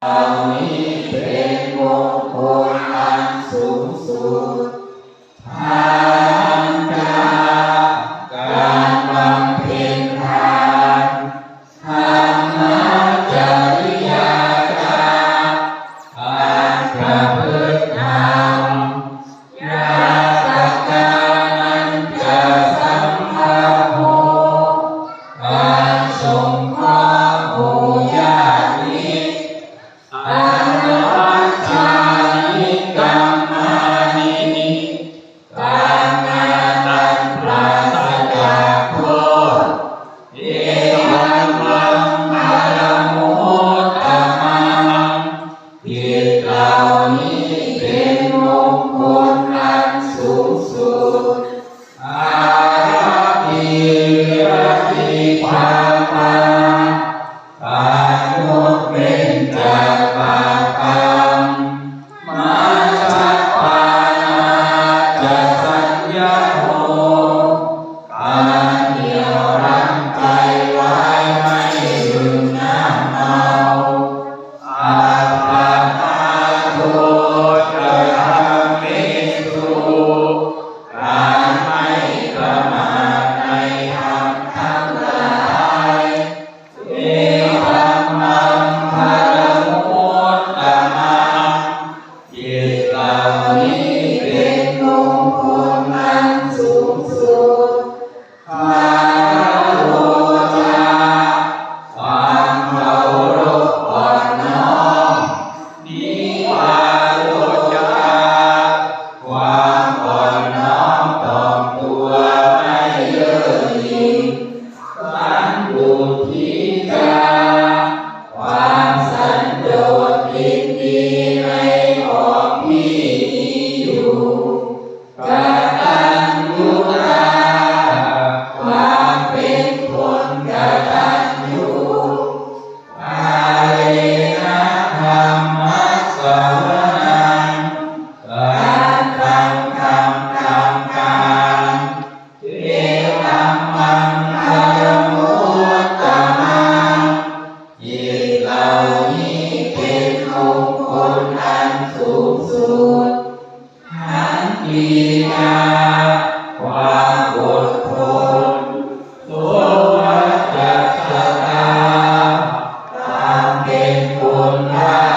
เรานี้เป็นมงคลอันสูงสุดทานการบำเพ็ญทานธรรมจริยธรรมการประพฤติธรรมญาติการจะสัมภาโภการสงเคราะห์หมู่ญาติมิตรอาวัชฌานิกรรมานิการงานอันปราศจากโทษเอวังมังปรโมทธมังกิจเหล่านี้เป็นมงคลอันสูงสุดอาภิรติความปังการงดเว้นจากบาปกรรมมัชฌัปปานาจะสัญญาโหการเหนี่ยวรั้งใจไว้ไม่ดื่มน้ำเมาอาปาทาโทจะทำเมตุการไม่ประมาทในธรรมทั้งหลายเอวังมังปรโมทธมังกิจเหล่านี้เป็นมงคลอันสูงสุดคารโวจาความเคารพอ่อนน้อมนิวาโรจาความอ่อนน้อมถ่อมตัวไม่เย่อหยิ่งสันตุทิฏฐาความสันโดษยินดีในของที่มีอยู่กตัญญูตาความเป็นคนกตัญญูอาเรนะธรรมะสวนังการฟังธรรมตามการเอตัมมังปรโมทธมังกิจเหล่านี้เป็นมงคลอันสูงสุดขันติยาความอดทนโสวัจจตาความเป็นคนรัก